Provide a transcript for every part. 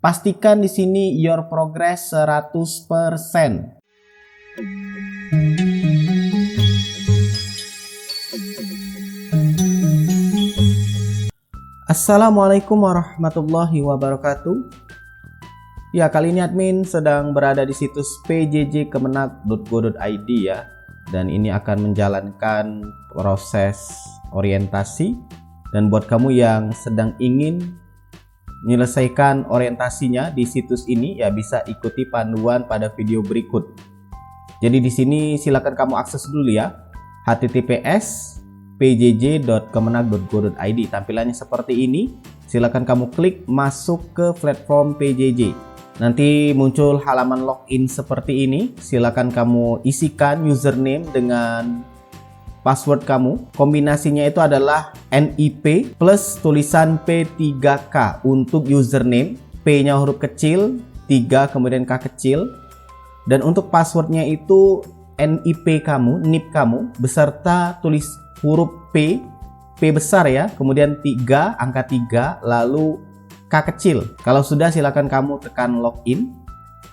Pastikan di sini your progress 100%. Assalamualaikum warahmatullahi wabarakatuh. Ya, kali ini admin sedang berada di situs pjjkemenag.go.id ya. Dan ini akan menjalankan proses orientasi. Dan buat kamu yang sedang ingin menyelesaikan orientasinya di situs ini, ya bisa ikuti panduan pada video berikut. Jadi di sini silakan kamu akses dulu ya. https://pjj.kemenag.go.id. Tampilannya seperti ini. Silakan kamu klik masuk ke platform PJJ. Nanti muncul halaman login seperti ini. Silakan kamu isikan username dengan password kamu. Kombinasinya itu adalah NIP plus tulisan P3K untuk username. P-nya huruf kecil, 3 kemudian K kecil. Dan untuk passwordnya itu NIP kamu, NIP kamu beserta tulis huruf P besar ya, kemudian 3, angka 3, lalu K kecil. Kalau sudah silakan kamu tekan login.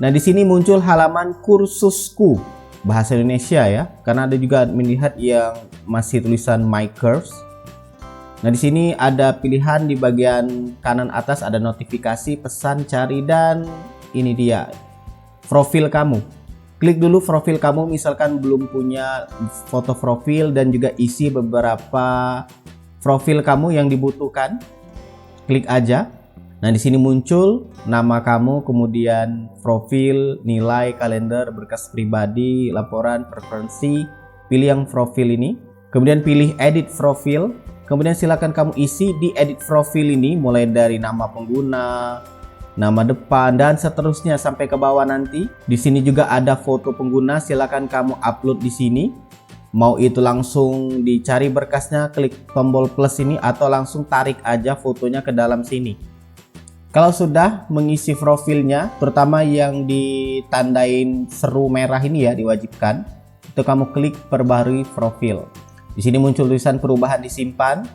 Nah, di sini muncul halaman kursusku bahasa Indonesia ya, karena ada juga melihat yang masih tulisan My Course. Nah, di sini ada pilihan di bagian kanan atas, ada notifikasi, pesan, cari, dan ini dia profil kamu. Klik dulu profil kamu, misalkan belum punya foto profil dan juga isi beberapa profil kamu yang dibutuhkan. Klik aja. Nah, di sini muncul nama kamu, kemudian profil, nilai, kalender, berkas pribadi, laporan, preferensi. Pilih yang profil ini. Kemudian pilih edit profil. Kemudian silakan kamu isi di edit profil ini mulai dari nama pengguna, nama depan, dan seterusnya sampai ke bawah nanti. Di sini juga ada foto pengguna, silakan kamu upload di sini. Mau itu langsung dicari berkasnya, klik tombol plus ini, atau langsung tarik aja fotonya ke dalam sini. Kalau sudah mengisi profilnya, terutama yang ditandain seru merah ini ya, diwajibkan, itu kamu klik perbarui profil. Di sini muncul tulisan perubahan disimpan.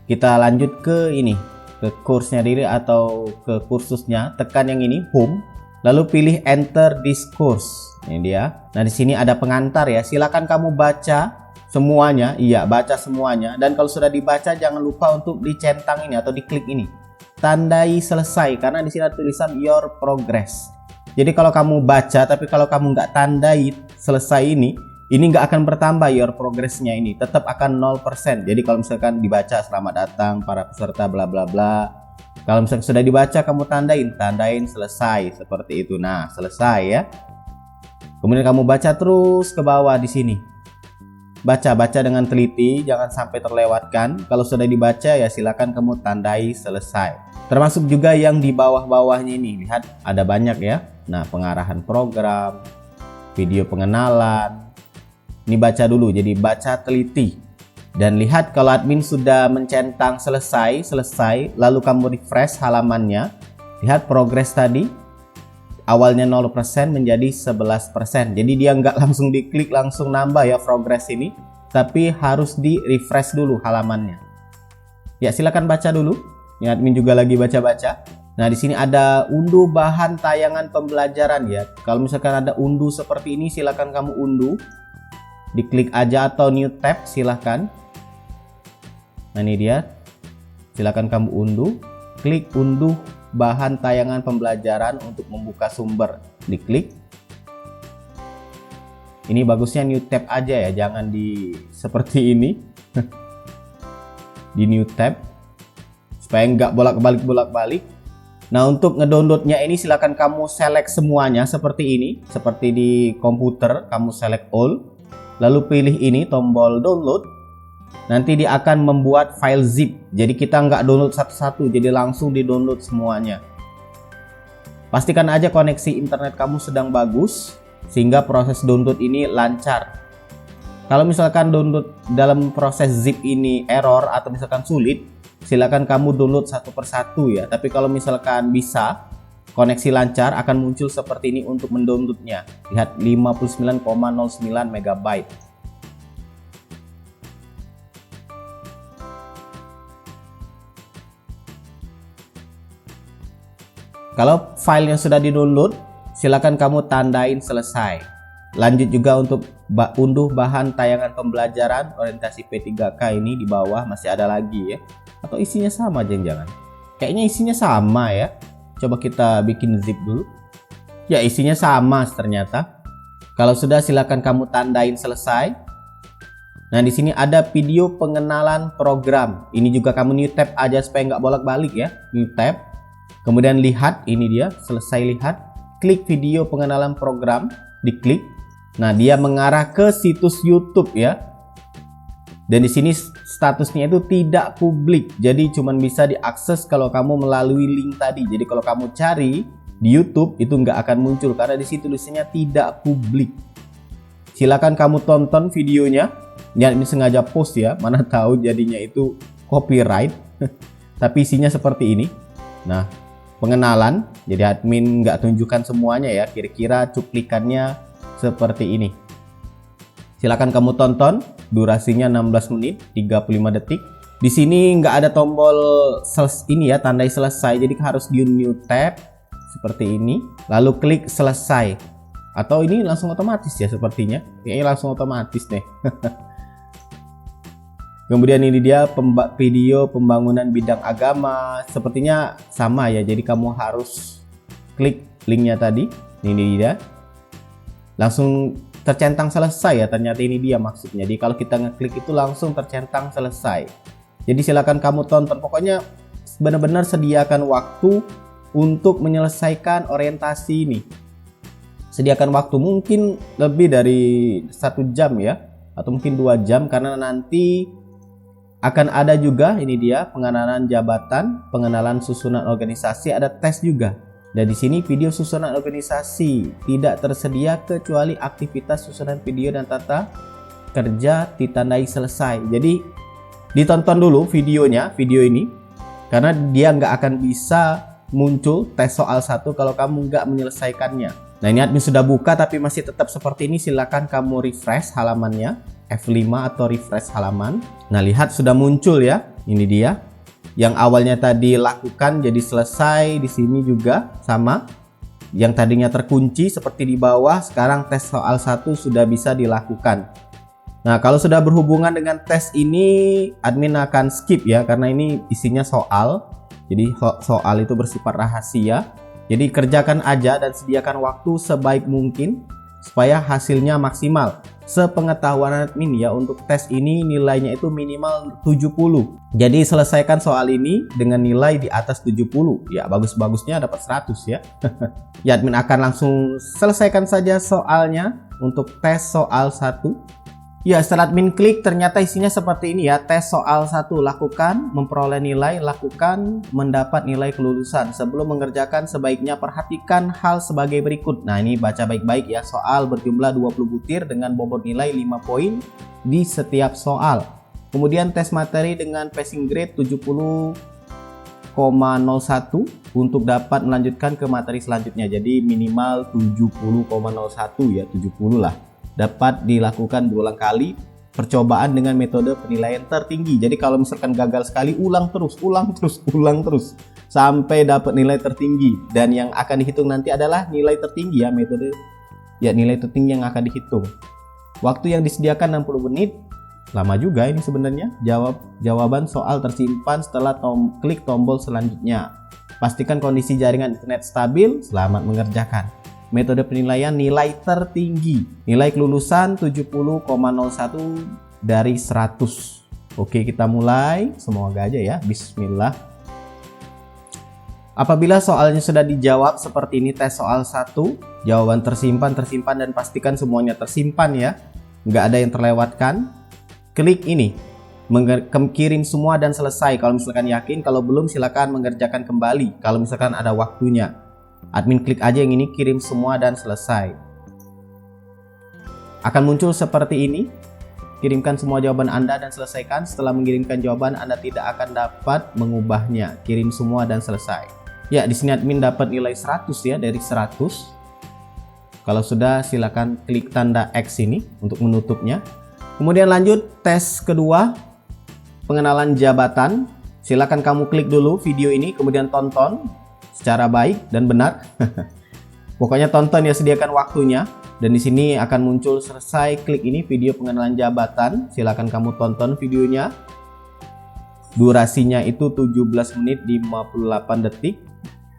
Kita lanjut ke ini, ke kursnya diri atau ke kursusnya, tekan yang ini home, lalu pilih enter this course. Ini dia. Nah, di sini ada pengantar ya. Silakan kamu baca semuanya. Iya, baca semuanya. Dan kalau sudah dibaca, jangan lupa untuk dicentang ini atau diklik ini. Tandai selesai, karena di sini ada tulisan your progress. Jadi kalau kamu baca, tapi kalau kamu nggak tandai selesai ini nggak akan bertambah your progressnya ini. Tetap akan 0%. Jadi kalau misalkan dibaca selamat datang para peserta bla bla bla. Kalau misalkan sudah dibaca, kamu tandain selesai seperti itu. Nah, selesai ya. Kemudian kamu baca terus ke bawah di sini. Baca dengan teliti, jangan sampai terlewatkan. Kalau sudah dibaca ya silakan kamu tandai selesai. Termasuk juga yang di bawah-bawahnya ini. Lihat ada banyak ya. Nah, pengarahan program, video pengenalan. Ini baca dulu, jadi baca teliti. Dan lihat kalau admin sudah mencentang selesai, lalu kamu refresh halamannya. Lihat progres tadi. Awalnya 0% menjadi 11%. Jadi dia nggak langsung diklik langsung nambah ya progres ini, tapi harus di refresh dulu halamannya. Ya, silakan baca dulu. Ini admin juga lagi baca-baca. Nah, di sini ada unduh bahan tayangan pembelajaran ya. Kalau misalkan ada unduh seperti ini, silakan kamu unduh. Diklik aja atau new tab silakan. Nah, ini dia. Silakan kamu unduh. Klik unduh bahan tayangan pembelajaran untuk membuka sumber, diklik. Ini bagusnya new tab aja ya, jangan di seperti ini. Di new tab supaya nggak bolak-balik. Nah, untuk ngedownloadnya ini silakan kamu select semuanya seperti ini, seperti di komputer kamu select all, lalu pilih ini tombol download. Nanti dia akan membuat file zip. Jadi kita nggak download satu-satu, jadi langsung di-download semuanya. Pastikan aja koneksi internet kamu sedang bagus, sehingga proses download ini lancar. Kalau misalkan download dalam proses zip ini error atau misalkan sulit, silakan kamu download satu persatu ya. Tapi kalau misalkan bisa, koneksi lancar, akan muncul seperti ini untuk mendownloadnya. Lihat 59,09 MB. Kalau filenya sudah di-download, silakan kamu tandain selesai. Lanjut juga untuk unduh bahan tayangan pembelajaran orientasi P3K ini di bawah masih ada lagi ya. Atau isinya sama jangan-jangan. Kayaknya isinya sama ya. Coba kita bikin zip dulu. Ya, isinya sama ternyata. Kalau sudah silakan kamu tandain selesai. Nah, di sini ada video pengenalan program. Ini juga kamu new tab aja supaya nggak bolak-balik ya. New tab. Kemudian lihat, ini dia, selesai lihat. Klik video pengenalan program, diklik. Nah, dia mengarah ke situs YouTube ya. Dan di sini statusnya itu tidak publik. Jadi cuman bisa diakses kalau kamu melalui link tadi. Jadi kalau kamu cari di YouTube itu nggak akan muncul karena di situ tulisannya tidak publik. Silakan kamu tonton videonya. Ya, ini sengaja post ya, mana tahu jadinya itu copyright. Tapi isinya seperti ini. Nah, pengenalan. Jadi admin nggak tunjukkan semuanya ya. Kira-kira cuplikannya seperti ini. Silakan kamu tonton. Durasinya 16 menit 35 detik. Di sini nggak ada tombol ini ya, tandai selesai. Jadi harus di new tab seperti ini. Lalu klik selesai. Atau ini langsung otomatis ya sepertinya. Kayaknya langsung otomatis deh. Kemudian ini dia video pembangunan bidang agama. Sepertinya sama ya. Jadi kamu harus klik linknya tadi. Ini dia. Langsung tercentang selesai ya. Ternyata ini dia maksudnya. Jadi kalau kita ngeklik itu langsung tercentang selesai. Jadi silakan kamu tonton. Pokoknya benar-benar sediakan waktu untuk menyelesaikan orientasi ini. Sediakan waktu mungkin lebih dari 1 jam ya. Atau mungkin 2 jam karena nanti akan ada juga ini dia pengenalan jabatan, pengenalan susunan organisasi, ada tes juga. Dan di sini video susunan organisasi tidak tersedia kecuali aktivitas susunan video dan tata kerja ditandai selesai. Jadi ditonton dulu videonya, video ini, karena dia nggak akan bisa muncul tes soal 1 kalau kamu nggak menyelesaikannya. Nah, ini admin sudah buka tapi masih tetap seperti ini. Silakan kamu refresh halamannya. F5 atau refresh halaman. Nah, lihat sudah muncul ya. Ini dia. Yang awalnya tadi lakukan jadi selesai. Di sini juga sama. Yang tadinya terkunci seperti di bawah, sekarang tes soal 1 sudah bisa dilakukan. Nah, kalau sudah berhubungan dengan tes ini, admin akan skip ya karena ini isinya soal. Jadi soal itu bersifat rahasia. Jadi kerjakan aja dan sediakan waktu sebaik mungkin supaya hasilnya maksimal. Sepengetahuan admin ya, untuk tes ini nilainya itu minimal 70. Jadi selesaikan soal ini dengan nilai di atas 70. Ya, bagus-bagusnya dapat 100 ya. Ya, admin akan langsung selesaikan saja soalnya untuk tes soal 1. Ya, setelah admin klik ternyata isinya seperti ini ya. Tes soal 1, lakukan, memperoleh nilai, lakukan, mendapat nilai kelulusan. Sebelum mengerjakan sebaiknya perhatikan hal sebagai berikut. Nah, ini baca baik-baik ya. Soal berjumlah 20 butir dengan bobot nilai 5 poin di setiap soal. Kemudian tes materi dengan passing grade 70,01 untuk dapat melanjutkan ke materi selanjutnya. Jadi minimal 70,01 ya, 70 lah. Dapat dilakukan berulang kali percobaan dengan metode penilaian tertinggi. Jadi kalau misalkan gagal sekali, ulang terus sampai dapat nilai tertinggi. Dan yang akan dihitung nanti adalah nilai tertinggi ya, metode ya nilai tertinggi yang akan dihitung. Waktu yang disediakan 60 menit. Lama juga ini sebenarnya. Jawaban soal tersimpan setelah klik tombol selanjutnya. Pastikan kondisi jaringan internet stabil. Selamat mengerjakan. Metode penilaian nilai tertinggi. Nilai kelulusan 70,01 dari 100. Oke, kita mulai. Semoga aja ya. Bismillah. Apabila soalnya sudah dijawab seperti ini, tes soal 1, jawaban tersimpan dan pastikan semuanya tersimpan ya. Nggak ada yang terlewatkan. Klik ini. Kirim semua dan selesai. Kalau misalkan yakin, kalau belum silakan mengerjakan kembali. Kalau misalkan ada waktunya. Admin klik aja yang ini, kirim semua dan selesai. Akan muncul seperti ini. Kirimkan semua jawaban Anda dan selesaikan. Setelah mengirimkan jawaban, Anda tidak akan dapat mengubahnya. Kirim semua dan selesai. Ya, di sini admin dapat nilai 100 ya, dari 100. Kalau sudah, silakan klik tanda X ini untuk menutupnya. Kemudian lanjut tes kedua, pengenalan jabatan. Silakan kamu klik dulu video ini, kemudian tonton. secara baik dan benar. Pokoknya tonton ya, sediakan waktunya. Dan di sini akan muncul selesai klik ini video pengenalan jabatan. Silakan kamu tonton videonya. Durasinya itu 17 menit 58 detik.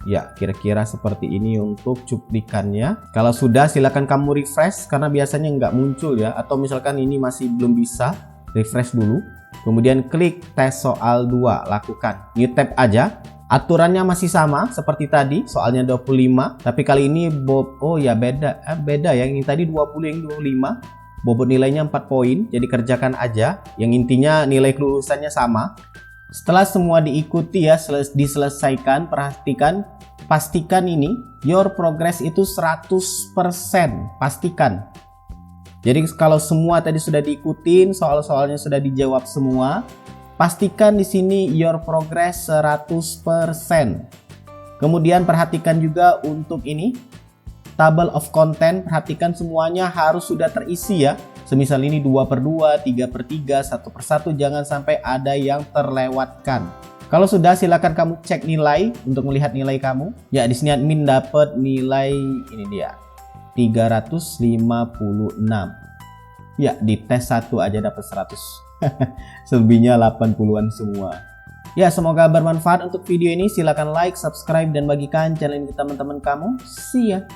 Ya, kira-kira seperti ini untuk cuplikannya. Kalau sudah, silakan kamu refresh karena biasanya nggak muncul ya. Atau misalkan ini masih belum bisa, refresh dulu. Kemudian klik tes soal 2, lakukan. New tab aja. Aturannya masih sama seperti tadi, soalnya 25. Tapi kali ini beda ya. Yang tadi 20, yang 25. Bobot nilainya 4 poin, jadi kerjakan aja. Yang intinya nilai kelulusannya sama. Setelah semua diikuti ya, diselesaikan, pastikan ini your progress itu 100%, pastikan. Jadi kalau semua tadi sudah diikutin, soal-soalnya sudah dijawab semua, pastikan di sini your progress 100%. Kemudian perhatikan juga untuk ini, table of content, perhatikan semuanya harus sudah terisi ya. Semisal ini 2/2, 3/3, 1/1, jangan sampai ada yang terlewatkan. Kalau sudah, silakan kamu cek nilai untuk melihat nilai kamu. Ya, di sini admin dapat nilai ini dia, 356. Ya, di tes 1 aja dapat 100. Selebihnya 80-an semua. Ya, semoga bermanfaat untuk video ini. Silakan like, subscribe, dan bagikan channel ini ke teman-teman kamu. See ya.